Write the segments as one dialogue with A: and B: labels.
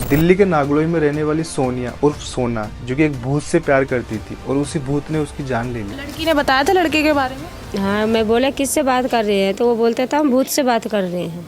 A: दिल्ली के नागलोई में रहने वाली सोनिया उर्फ सोना, जो कि एक भूत से प्यार करती थी और उसी भूत ने उसकी जान ले ली।
B: लड़की ने बताया था लड़के के बारे में।
C: हाँ, मैं बोला किससे बात कर रहे हैं, तो वो बोलते था हम भूत से बात कर रहे हैं।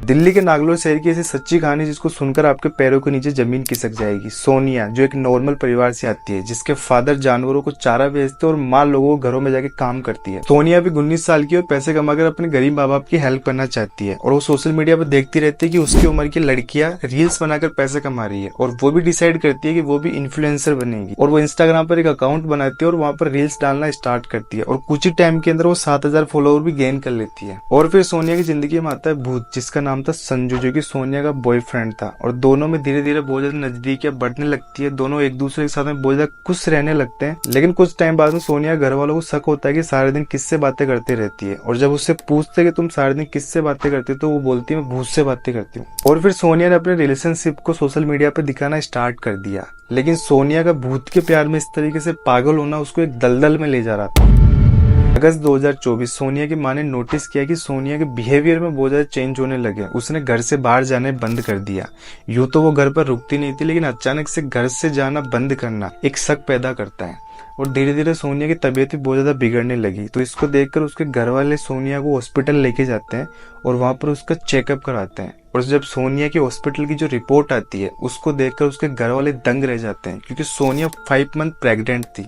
A: दिल्ली के नागलोई शहर की ऐसी सच्ची कहानी जिसको सुनकर आपके पैरों के नीचे जमीन खिसक जाएगी। सोनिया, जो एक नॉर्मल परिवार से आती है, जिसके फादर जानवरों को चारा बेचते और माँ लोगों को घरों में जाके काम करती है। सोनिया भी 19 साल की और पैसे कमाकर अपने गरीब माँ बाप की हेल्प करना चाहती है और वो सोशल मीडिया पर देखती रहती है कि उसकी उम्र की लड़कियां रील्स बनाकर पैसे कमा रही है और वो भी डिसाइड करती है कि वो भी इन्फ्लुएंसर बनेगी और वो इंस्टाग्राम पर एक अकाउंट बनाती है और वहाँ पर रील्स डालना स्टार्ट करती है और कुछ ही टाइम के अंदर वो 7,000 फॉलोअर भी गेन कर लेती है। और फिर सोनिया की जिंदगी में आता है भूत, जिसका नाम था संजू, जो कि सोनिया का बॉयफ्रेंड था और दोनों में धीरे धीरे बहुत ज्यादा नजदीकियां बढ़ने लगती है। दोनों एक दूसरे के साथ में बहुत ज्यादा खुश रहने लगते हैं। लेकिन कुछ टाइम बाद में सोनिया घर वालों को शक होता है कि सारे दिन किससे बातें करती रहती है और जब उससे पूछते कि तुम सारे दिन किससे बातें करती हो, तो वो बोलती है मैं भूत से बातें करती हूँ। और फिर सोनिया ने अपने रिलेशनशिप को सोशल मीडिया पर दिखाना स्टार्ट कर दिया। लेकिन सोनिया का भूत के प्यार में इस तरीके से पागल होना उसको एक दलदल में ले जा रहा था। अगस्त 2024 सोनिया की माँ ने नोटिस किया कि सोनिया के बिहेवियर में बहुत ज्यादा चेंज होने लगे। उसने घर से बाहर जाने बंद कर दिया। यूं तो वो घर पर रुकती नहीं थी, लेकिन अचानक से घर से जाना बंद करना एक शक पैदा करता है और धीरे धीरे सोनिया की तबीयत भी बहुत ज्यादा बिगड़ने लगी। तो इसको देखकर उसके घर वाले सोनिया को हॉस्पिटल लेके जाते हैं और वहां पर उसका चेकअप कराते हैं। और जब सोनिया की हॉस्पिटल की जो रिपोर्ट आती है, उसको देखकर उसके घर वाले दंग रह जाते हैं, क्योंकि सोनिया 5 मंथ प्रेग्नेंट थी।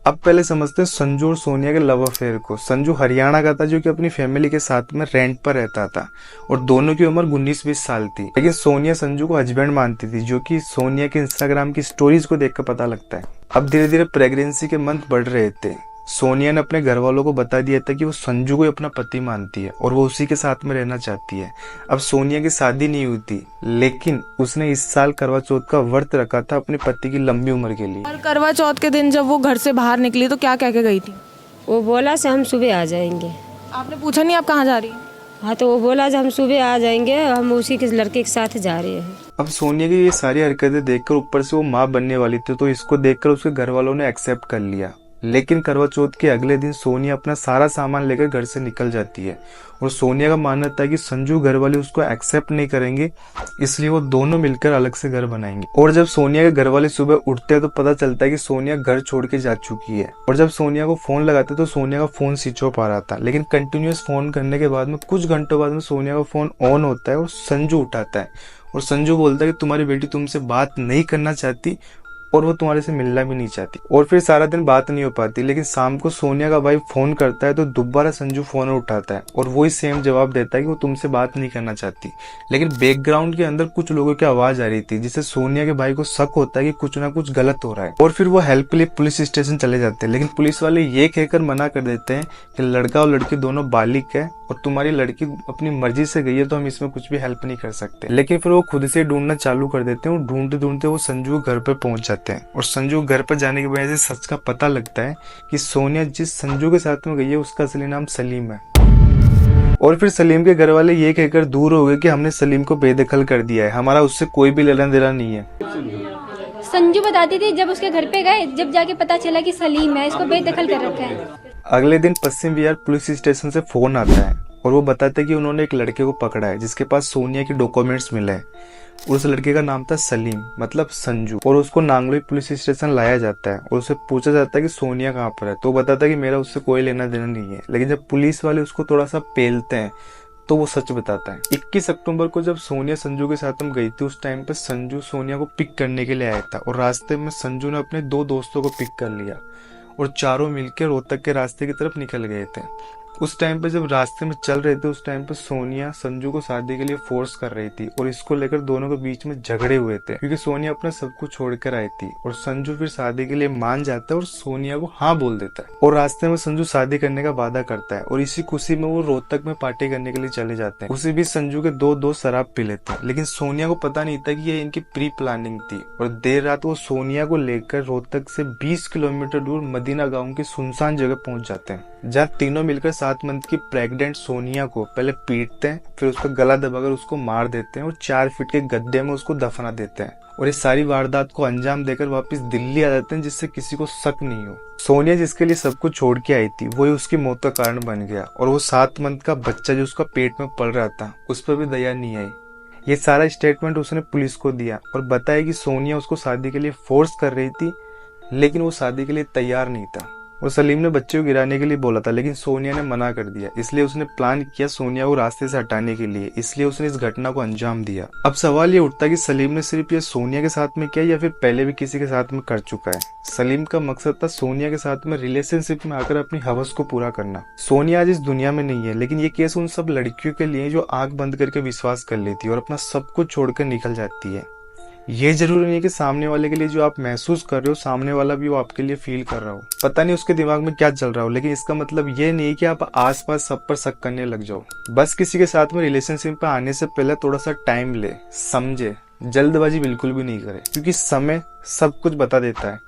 A: अब पहले समझते हैं संजू और सोनिया के लव अफेयर को। संजू हरियाणा का था, जो कि अपनी फैमिली के साथ में रेंट पर रहता था और दोनों की उम्र 19-20 साल थी। लेकिन सोनिया संजू को हस्बैंड मानती थी, जो कि सोनिया के इंस्टाग्राम की स्टोरीज को देखकर पता लगता है। अब धीरे धीरे प्रेगनेंसी के मंथ बढ़ रहे थे। सोनिया ने अपने घर वालों को बता दिया था कि वो संजू को अपना पति मानती है और वो उसी के साथ में रहना चाहती है। अब सोनिया की शादी नहीं हुई थी, लेकिन उसने इस साल करवा चौथ का व्रत रखा था अपने पति की लंबी उम्र के लिए।
B: और करवा चौथ के दिन जब वो घर से बाहर निकली तो क्या कह के गई थी?
C: वो बोला से हम सुबह आ जाएंगे।
B: आपने पूछा नहीं आप कहाँ जा रही हैं?
C: हाँ, तो वो बोला जब हम सुबह आ जाएंगे, हम उसी के लड़के के साथ जा रहे हैं।
A: अब सोनिया की ये सारी हरकतें देखकर ऊपर से वो माँ बनने वाली थी, तो इसको देखकर उसके घर वालों ने एक्सेप्ट कर लिया। लेकिन करवा चौथ के अगले दिन सोनिया अपना सारा सामान लेकर घर से निकल जाती है और सोनिया का मानना था कि संजू घर वाले उसको एक्सेप्ट नहीं करेंगे, इसलिए वो दोनों मिलकर अलग से घर बनाएंगे। और जब सोनिया के घर वाले सुबह उठते हैं तो पता चलता है कि सोनिया घर छोड़ के जा चुकी है। और जब सोनिया को फोन लगाते तो सोनिया का फोन स्विच ऑफ आ रहा था। लेकिन कंटिन्यूअस फोन करने के बाद में कुछ घंटों बाद में सोनिया का फोन ऑन होता है और संजू उठाता है और संजू बोलता है कि तुम्हारी बेटी तुमसे बात नहीं करना चाहती और वो तुम्हारे से मिलना भी नहीं चाहती। और फिर सारा दिन बात नहीं हो पाती। लेकिन शाम को सोनिया का भाई फोन करता है तो दोबारा संजू फोन उठाता है और वही सेम जवाब देता है कि वो तुमसे बात नहीं करना चाहती। लेकिन बैकग्राउंड के अंदर कुछ लोगों की आवाज आ रही थी, जिससे सोनिया के भाई को शक होता है कि कुछ ना कुछ गलत हो रहा है। और फिर वो हेल्प के लिए पुलिस स्टेशन चले जाते हैं। लेकिन पुलिस वाले ये कहकर मना कर देते हैं कि लड़का और लड़की दोनों बालिग है और तुम्हारी लड़की अपनी मर्जी से गई है, तो हम इसमें कुछ भी हेल्प नहीं कर सकते। लेकिन फिर वो खुद से ढूंढना चालू कर देते हैं और ढूंढते ढूंढते वो संजू घर पर पहुंच जाते हैं। और संजू घर पर जाने की वजह से सच का पता लगता है कि सोनिया जिस संजू के साथ में गई है उसका असली नाम सलीम है। और फिर सलीम के घर वाले ये कहकर दूर हो गए कि हमने सलीम को बेदखल कर दिया है, हमारा उससे कोई भी लेना देना नहीं है।
D: संजू बताती थी जब उसके घर पे गए, जब जाके पता चला कि सलीम है, इसको बेदखल कर रखा है।
A: अगले दिन पश्चिम विहार पुलिस स्टेशन से फोन आता है और वो बताते हैं कि उन्होंने एक लड़के को पकड़ा है जिसके पास सोनिया के डॉक्यूमेंट्स मिले हैं। उस लड़के का नाम था सलीम, मतलब संजू। और उसको नांगलोई पुलिस स्टेशन लाया जाता है और उससे पूछा जाता है कि सोनिया कहाँ पर है, तो वो बताता है कि मेरा उससे कोई लेना देना नहीं है। लेकिन जब पुलिस वाले उसको थोड़ा सा पेलते हैं तो वो सच बताता है। 21 अक्टूबर को जब सोनिया संजू के साथ में गई थी, उस टाइम पे संजू सोनिया को पिक करने के लिए आया था और रास्ते में संजू ने अपने 2 दोस्तों को पिक कर लिया और चारों मिलकर रोहतक के रास्ते की तरफ निकल गए थे। उस टाइम पे जब रास्ते में चल रहे थे, उस टाइम पे सोनिया संजू को शादी के लिए फोर्स कर रही थी और इसको लेकर दोनों के बीच में झगड़े हुए थे, क्योंकि सोनिया अपना सब कुछ छोड़कर आई थी। और संजू फिर शादी के लिए मान जाता है और सोनिया को हाँ बोल देता है और रास्ते में संजू शादी करने का वादा करता है और इसी खुशी में वो रोहतक में पार्टी करने के लिए चले जाते हैं। उसी बीच संजू के 2 दोस्त शराब पी लेते हैं, लेकिन सोनिया को पता नहीं था कि ये इनकी प्री प्लानिंग थी। और देर रात वो सोनिया को लेकर रोहतक से 20 किलोमीटर दूर मदीना गाँव की सुनसान जगह पहुंच जाते हैं, जहाँ तीनों मिलकर 7 मंथ की प्रेग्नेंट सोनिया को पहले पीटते हैं, फिर उसका गला दबाकर उसको मार देते हैं और 4 फीट के गड्ढे में उसको दफना देते हैं। और इस सारी वारदात को अंजाम देकर वापस दिल्ली आ जाते हैं, जिससे किसी को शक नहीं हो। सोनिया जिसके लिए सब कुछ छोड़ के आई थी, वही उसकी मौत का कारण बन गया। और वो 7 मंथ का बच्चा जो उसका पेट में पल रहा था, उस पर भी दया नहीं आई। ये सारा स्टेटमेंट उसने पुलिस को दिया और बताया कि सोनिया उसको शादी के लिए फोर्स कर रही थी, लेकिन वो शादी के लिए तैयार नहीं था। और सलीम ने बच्चे को गिराने के लिए बोला था, लेकिन सोनिया ने मना कर दिया। इसलिए उसने प्लान किया सोनिया को रास्ते से हटाने के लिए, इसलिए उसने इस घटना को अंजाम दिया। अब सवाल ये उठता है कि सलीम ने सिर्फ ये सोनिया के साथ में किया या फिर पहले भी किसी के साथ में कर चुका है। सलीम का मकसद था सोनिया के साथ में रिलेशनशिप में आकर अपनी हवस को पूरा करना। सोनिया आज इस दुनिया में नहीं है, लेकिन ये केस उन सब लड़कियों के लिए जो आंख बंद करके विश्वास कर लेती है और अपना सब कुछ छोड़कर निकल जाती है। ये जरूरी नहीं है कि सामने वाले के लिए जो आप महसूस कर रहे हो सामने वाला भी वो आपके लिए फील कर रहा हो। पता नहीं उसके दिमाग में क्या चल रहा हो, लेकिन इसका मतलब ये नहीं कि आप आसपास सब पर शक करने लग जाओ। बस किसी के साथ में रिलेशनशिप पे आने से पहले थोड़ा सा टाइम ले, समझे, जल्दबाजी बिल्कुल भी नहीं करे, क्योंकि समय सब कुछ बता देता है।